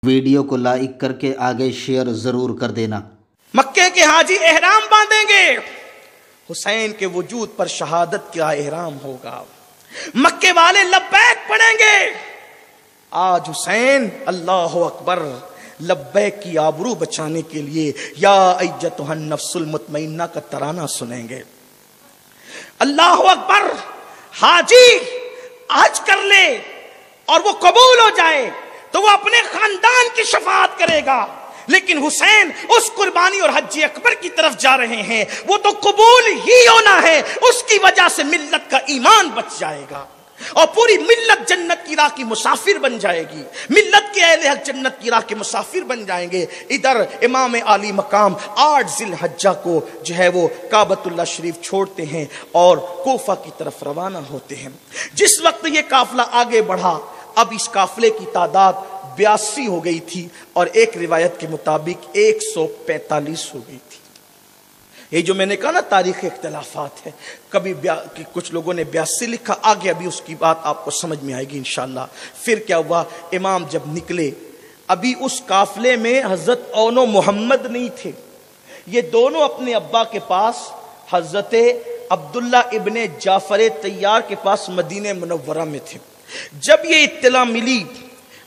Video کو like کر کے آگے شیئر ضرور کر دینا۔ مکے کے حاجی احرام باندھیں گے، حسین کے وجود پر شہادت کا احرام ہوگا، مکے والے لبیک پڑھیں گے۔ آج حسین اللہ اکبر لبیک کی آبرو بچانے کے لیے یا ایتھا النفس المطمئنہ کا ترانہ سنیں گے۔ اللہ اکبر، حاجی حج کر لے اور وہ قبول ہو جائے تو وہ اپنے خاندان کی شفاعت کرے گا، لیکن حسین اس قربانی اور حج اکبر کی طرف جا رہے ہیں، وہ تو قبول ہی ہونا ہے، اس کی وجہ سے ملت کا ایمان بچ جائے گا اور پوری ملت جنت کی راہ کی مسافر بن جائے گی، ملت کے اہل حق جنت کی راہ کے مسافر بن جائیں گے۔ ادھر امام عالی مقام 8 ذی الحجہ کو جو ہے وہ کعبۃ اللہ شریف چھوڑتے ہیں اور کوفہ کی طرف روانہ ہوتے ہیں۔ جس وقت یہ قافلہ آگے بڑھا، اب اس قافلے کی تعداد 82 ہو گئی تھی اور ایک روایت کے مطابق 145 ہو گئی تھی۔ یہ جو میں نے کہا نا تاریخ اختلافات ہے، کبھی کچھ لوگوں نے 82 لکھا، آگے ابھی اس کی بات آپ کو سمجھ میں آئے گی انشاءاللہ۔ پھر کیا ہوا، امام جب نکلے، ابھی اس قافلے میں حضرت اون و محمد نہیں تھے، یہ دونوں اپنے ابا کے پاس حضرت عبداللہ ابن جعفر طیار کے پاس مدینہ منورہ میں تھے۔ جب یہ اطلاع ملی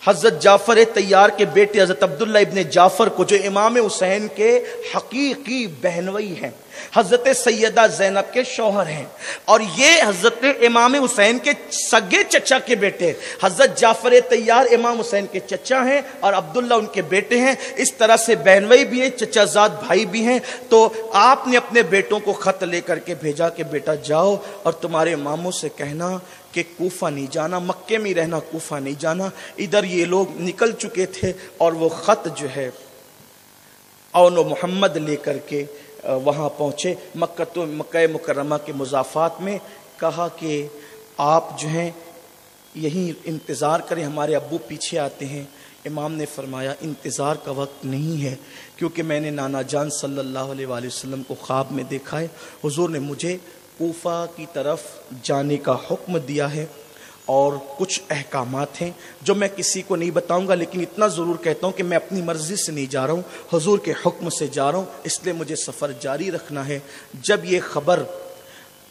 حضرت جعفر طیار کے بیٹے حضرت عبداللہ ابن جعفر کو، جو امام حسین کے حقیقی بہنوئی ہیں، حضرت سیدہ زینب کے شوہر ہیں، اور یہ حضرت امام حسین کے سگے چچا کے بیٹے، حضرت جعفر طیار امام حسین کے چچا ہیں اور عبداللہ ان کے بیٹے ہیں، اس طرح سے بہنوئی بھی ہیں، چچا زاد بھائی بھی ہیں۔ تو آپ نے اپنے بیٹوں کو خط لے کر کے بھیجا کہ بیٹا جاؤ اور تمہارے ماموں سے کہنا کہ کوفہ نہیں جانا، مکے میں رہنا، کوفہ نہیں جانا۔ ادھر یہ لوگ نکل چکے تھے اور وہ خط جو ہے اون و محمد لے کر کے وہاں پہنچے مکہ مکرمہ کے مضافات میں، کہا کہ آپ جو ہیں یہیں انتظار کریں، ہمارے ابو پیچھے آتے ہیں۔ امام نے فرمایا انتظار کا وقت نہیں ہے، کیونکہ میں نے نانا جان صلی اللہ علیہ وآلہ وسلم کو خواب میں دیکھا ہے، حضور نے مجھے کوفہ کی طرف جانے کا حکم دیا ہے اور کچھ احکامات ہیں جو میں کسی کو نہیں بتاؤں گا، لیکن اتنا ضرور کہتا ہوں کہ میں اپنی مرضی سے نہیں جا رہا ہوں، حضور کے حکم سے جا رہا ہوں، اس لیے مجھے سفر جاری رکھنا ہے۔ جب یہ خبر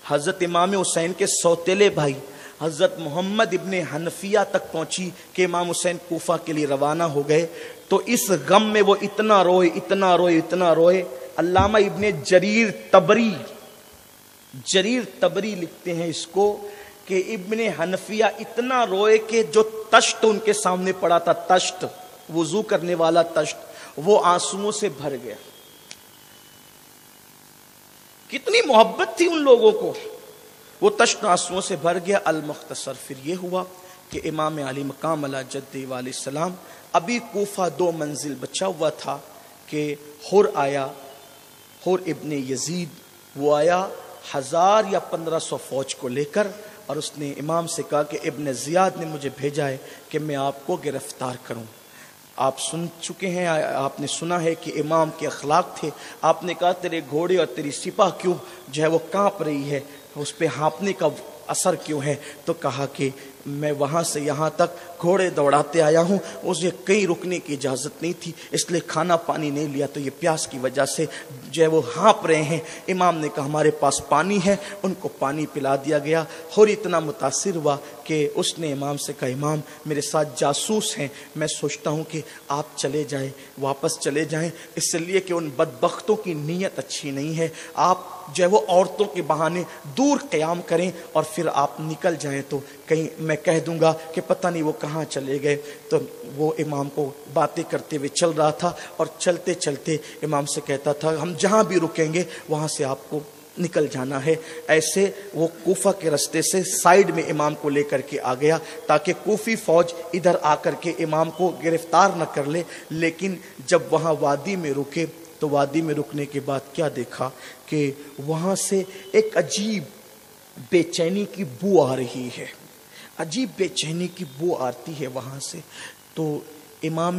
حضرت امام حسین کے سوتیلے بھائی حضرت محمد ابن حنفیہ تک پہنچی کہ امام حسین کوفہ کے لیے روانہ ہو گئے، تو اس غم میں وہ اتنا روئے اتنا روئے اتنا روئے۔ علامہ ابن جریر تبری لکھتے ہیں اس کو کہ ابن حنفیہ اتنا روئے کہ جو تشت ان کے سامنے پڑا تھا، تشت وضو کرنے والا تشت، وہ آنسوؤں سے بھر گیا۔ کتنی محبت تھی ان لوگوں کو، وہ تشت آنسوؤں سے بھر گیا۔ المختصر پھر یہ ہوا کہ امام علی مقام علی جدہ علیہ السلام، ابھی کوفہ 2 منزل بچا ہوا تھا کہ حر آیا، حر ابن یزید، وہ آیا 1000 یا 1500 فوج کو لے کر، اور اس نے امام سے کہا کہ ابن زیاد نے مجھے بھیجا ہے کہ میں آپ کو گرفتار کروں۔ آپ سن چکے ہیں، آپ نے سنا ہے کہ امام کے اخلاق تھے۔ آپ نے کہا تیرے گھوڑے اور تیری سپاہ کیوں جو ہے وہ کانپ رہی ہے، اس پہ ہانپنے کا اثر کیوں ہے؟ تو کہا کہ میں وہاں سے یہاں تک گھوڑے دوڑاتے آیا ہوں، اسے کہیں رکنے کی اجازت نہیں تھی، اس لیے کھانا پانی نہیں لیا، تو یہ پیاس کی وجہ سے جو ہے وہ ہانپ رہے ہیں۔ امام نے کہا ہمارے پاس پانی ہے، ان کو پانی پلا دیا گیا۔ اور اتنا متاثر ہوا کہ اس نے امام سے کہا امام میرے ساتھ جاسوس ہیں، میں سوچتا ہوں کہ آپ چلے جائیں، واپس چلے جائیں، اس لیے کہ ان بدبختوں کی نیت اچھی نہیں ہے، آپ جو ہے وہ عورتوں کے بہانے دور قیام کریں اور پھر آپ نکل جائیں تو کہیں میں کہہ دوں گا کہ پتہ نہیں وہ کہاں چلے گئے۔ تو وہ امام کو باتیں کرتے ہوئے چل رہا تھا اور چلتے چلتے امام سے کہتا تھا ہم جہاں بھی رکیں گے وہاں سے آپ کو نکل جانا ہے۔ ایسے وہ کوفہ کے رستے سے سائیڈ میں امام کو لے کر کے آ گیا تاکہ کوفی فوج ادھر آ کر کے امام کو گرفتار نہ کر لے۔ لیکن جب وہاں وادی میں رکے تو وادی میں رکنے کے بعد کیا دیکھا کہ وہاں سے ایک عجیب بے چینی کی بو آ رہی ہے، عجیب بے چینی کی بو آتی ہے وہاں سے۔ تو امام